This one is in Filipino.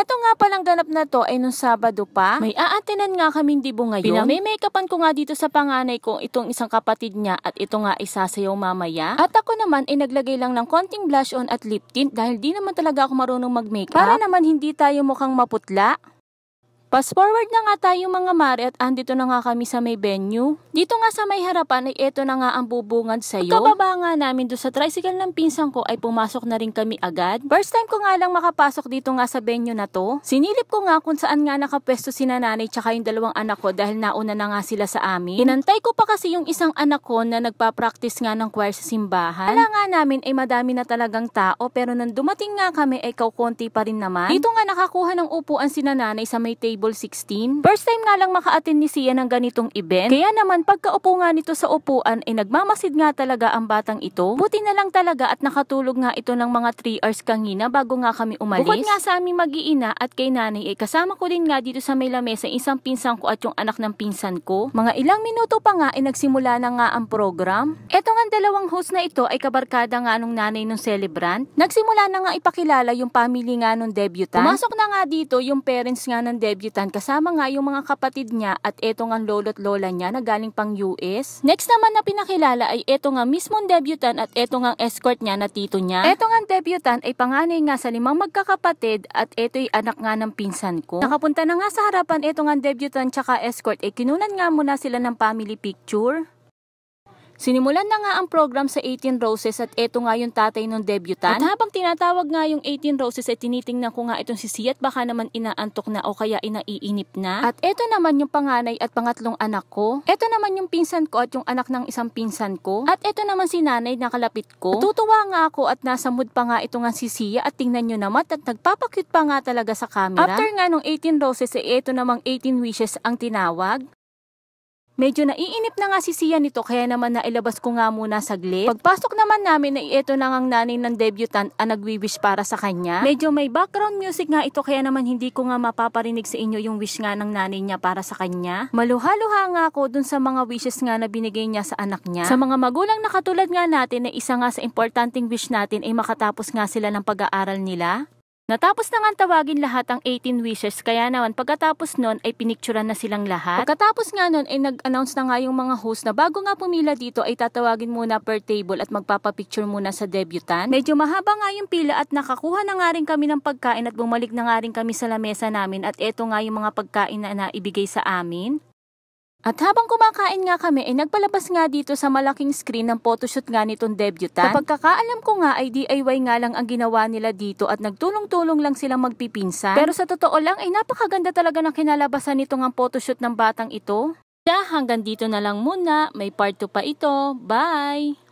Eto nga palang ganap na to ay nung Sabado pa. May aatinan nga kaming dibo ngayon. Pinamimake-upan ko nga dito sa panganay ko itong isang kapatid niya at ito nga ay sasayaw mamaya. At ako naman ay naglagay lang ng konting blush on at lip tint dahil di naman talaga ako marunong mag-makeup. Para naman hindi tayo mukhang maputla. Fast forward na nga tayo mga mare at andito na nga kami sa may venue. Dito nga sa may harapan ay eto na nga ang bubungad sa'yo. Pagkababa nga namin doon sa tricycle ng pinsan ko ay pumasok na rin kami agad. First time ko nga lang makapasok dito nga sa venue na to. Sinilip ko nga kung saan nga nakapwesto si nanay tsaka yung dalawang anak ko dahil nauna na nga sila sa amin. Hinantay ko pa kasi yung isang anak ko na nagpa-practice nga ng choir sa simbahan. Kala nga namin ay madami na talagang tao pero nang dumating nga kami ay kaukonti pa rin naman. Dito nga nakakuha ng upuan si nanay sa may table 16. First time nga lang maka-attend ni Sia ng ganitong event. Kaya naman pagkaupo nga nito sa upuan ay nagmamasid nga talaga ang batang ito. Buti na lang talaga at nakatulog nga ito ng mga 3 hours kanina bago nga kami umalis. Bukod nga sa aming mag-iina at kay nanay ay kasama ko din nga dito sa may lamesa isang pinsan ko at yung anak ng pinsan ko. Mga ilang minuto pa nga ay nagsimula na nga ang program. Eto nga dalawang host na ito ay kabarkada nga nung nanay nung celebrant. Nagsimula na nga ipakilala yung family nga nung debutant. Pumasok na nga dito yung parents nga ng debutant kasama nga yung mga kapatid niya at eto nga lolo't lola niya na galing pang US. Next naman na pinakilala ay eto nga mismong debutant at eto nga escort niya na tito niya. Eto nga debutant ay panganay nga sa 5 magkakapatid at eto'y anak nga ng pinsan ko. Nakapunta na nga sa harapan eto nga debutant tsaka escort ay kinunan nga muna sila ng family picture. Sinimulan na nga ang program sa 18 Roses at eto nga yung tatay ng debutant. At habang tinatawag nga yung 18 Roses ay tinitingnan ko nga itong si Sia at baka naman inaantok na o kaya inaiinip na. At eto naman yung panganay at pangatlong anak ko. Eto naman yung pinsan ko at yung anak ng isang pinsan ko. At eto naman si nanay na kalapit ko. Natutuwa nga ako at nasa mood pa nga ito nga si Sia at tingnan nyo naman at nagpapakyut pa nga talaga sa camera. After nga nung 18 Roses ay eto namang 18 Wishes ang tinawag. Medyo naiinip na nga si Sia nito kaya naman nailabas ko nga muna saglit. Pagpasok naman namin ay ito na ngang nanay ng debutant ang nagwi-wish para sa kanya. Medyo may background music nga ito kaya naman hindi ko nga mapaparinig sa inyo yung wish nga ng nanay niya para sa kanya. Maluha-luha nga ako dun sa mga wishes nga na binigay niya sa anak niya. Sa mga magulang na katulad nga natin na isa nga sa importanteng wish natin ay makatapos nga sila ng pag-aaral nila. Natapos na nga tawagin lahat ang 18 wishes kaya naman pagkatapos nun ay pinicturan na silang lahat. Pagkatapos nga nun ay nag-announce na nga yung mga host na bago nga pumila dito ay tatawagin muna per table at magpapapicture muna sa debutant. Medyo mahaba nga yung pila at nakakuha na nga rin kami ng pagkain at bumalik na nga rin kami sa lamesa namin at eto nga yung mga pagkain na naibigay sa amin. At habang kumakain nga kami ay nagpalabas nga dito sa malaking screen ng photoshoot nga nitong debutant. Sa pagkakaalam ko nga ay DIY nga lang ang ginawa nila dito at nagtulong-tulong lang silang magpipinsan. Pero sa totoo lang ay napakaganda talaga ng kinalabasan nitong ang photoshoot ng batang ito. Hanggang dito na lang muna, may part 2 pa ito. Bye!